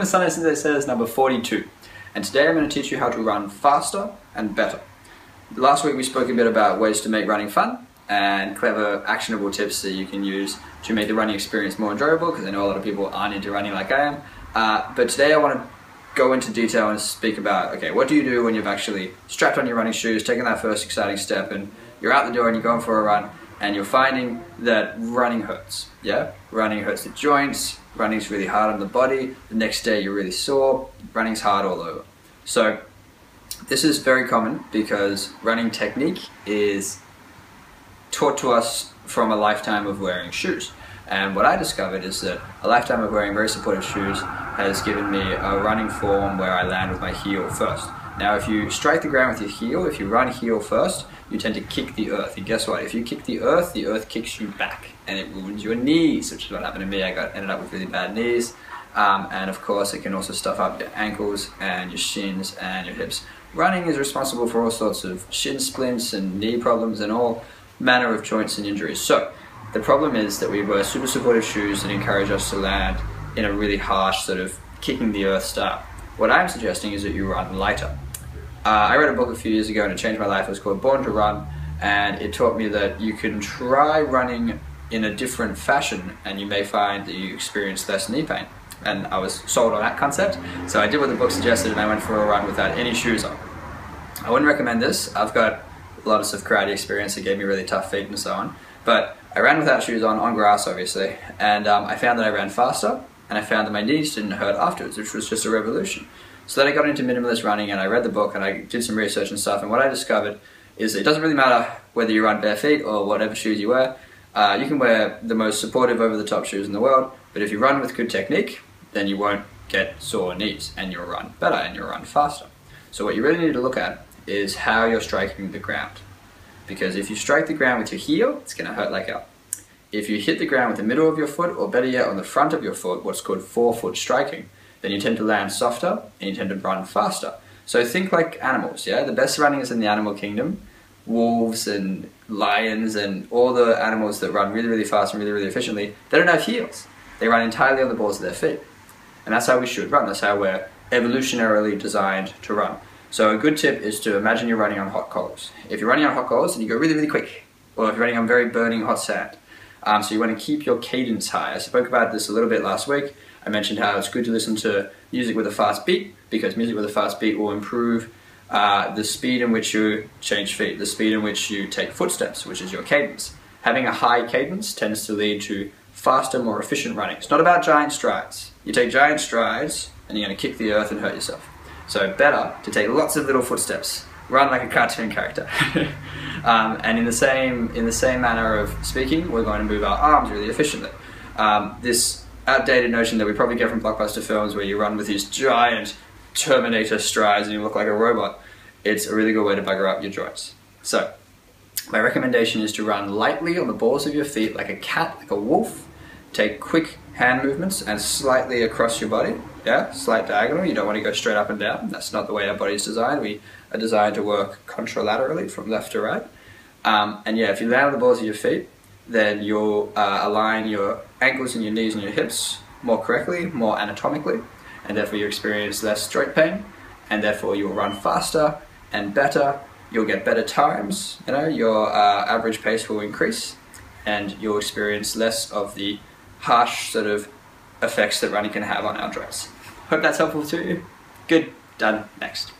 Sunday SSS number 42, and today I'm going to teach you how to run faster and better. Last week we spoke a bit about ways to make running fun and clever actionable tips that you can use to make the running experience more enjoyable, because I know a lot of people aren't into running like I am. But today I want to go into detail and speak about, okay, what do you do when you've actually strapped on your running shoes, taken that first exciting step, and you're out the door and you're going for a run, and you're finding that running hurts, yeah? Running hurts the joints, running's really hard on the body, the next day you're really sore, running's hard all over. So this is very common because running technique is taught to us from a lifetime of wearing shoes. And what I discovered is that a lifetime of wearing very supportive shoes has given me a running form where I land with my heel first. Now if you strike the ground with your heel, if you run heel first, you tend to kick the earth. And guess what? If you kick the earth kicks you back and it ruins your knees, which is what happened to me. I ended up with really bad knees. And of course it can also stuff up your ankles and your shins and your hips. Running is responsible for all sorts of shin splints and knee problems and all manner of joints and injuries. So the problem is that we wear super supportive shoes that encourage us to land in a really harsh sort of kicking the earth style. What I'm suggesting is that you run lighter. I read a book a few years ago and it changed my life. It was called Born to Run, and it taught me that you can try running in a different fashion and you may find that you experience less knee pain. And I was sold on that concept, so I did what the book suggested and I went for a run without any shoes on. I wouldn't recommend this. I've got lots of karate experience. It gave me really tough feet and so on. But I ran without shoes on grass obviously, and I found that I ran faster and I found that my knees didn't hurt afterwards, which was just a revolution. So then I got into minimalist running and I read the book and I did some research and stuff, and what I discovered is it doesn't really matter whether you run bare feet or whatever shoes you wear. You can wear the most supportive over-the-top shoes in the world, but if you run with good technique, then you won't get sore knees and you'll run better and you'll run faster. So what you really need to look at is how you're striking the ground. Because if you strike the ground with your heel, it's going to hurt like hell. If you hit the ground with the middle of your foot, or better yet on the front of your foot, what's called forefoot striking, then you tend to land softer and you tend to run faster. So think like animals, yeah? The best running is in the animal kingdom. Wolves and lions and all the animals that run really, really fast and really, really efficiently, they don't have heels. They run entirely on the balls of their feet. And that's how we should run. That's how we're evolutionarily designed to run. So a good tip is to imagine you're running on hot coals. If you're running on hot coals, then you go really, really quick. Or if you're running on very burning hot sand. So you want to keep your cadence high. I spoke about this a little bit last week. I mentioned how it's good to listen to music with a fast beat, because music with a fast beat will improve the speed in which you change feet, the speed in which you take footsteps, which is your cadence. Having a high cadence tends to lead to faster, more efficient running. It's not about giant strides. You take giant strides and you're going to kick the earth and hurt yourself. So better to take lots of little footsteps, run like a cartoon character. And in the same manner of speaking, we're going to move our arms really efficiently. This outdated notion that we probably get from blockbuster films where you run with these giant Terminator strides and you look like a robot, it's a really good way to bugger up your joints. So my recommendation is to run lightly on the balls of your feet like a cat, like a wolf. Take quick hand movements and slightly across your body, yeah, slight diagonal. You don't want to go straight up and down. That's not the way our body is designed. We are designed to work contralaterally from left to right. And yeah, if you land on the balls of your feet, then you'll align your ankles and your knees and your hips more correctly, more anatomically, and therefore you experience less joint pain, and therefore you'll run faster and better. You'll get better times, you know, your average pace will increase, and you'll experience less of the harsh sort of effects that running can have on our joints. Hope that's helpful to you. Good. Done. Next.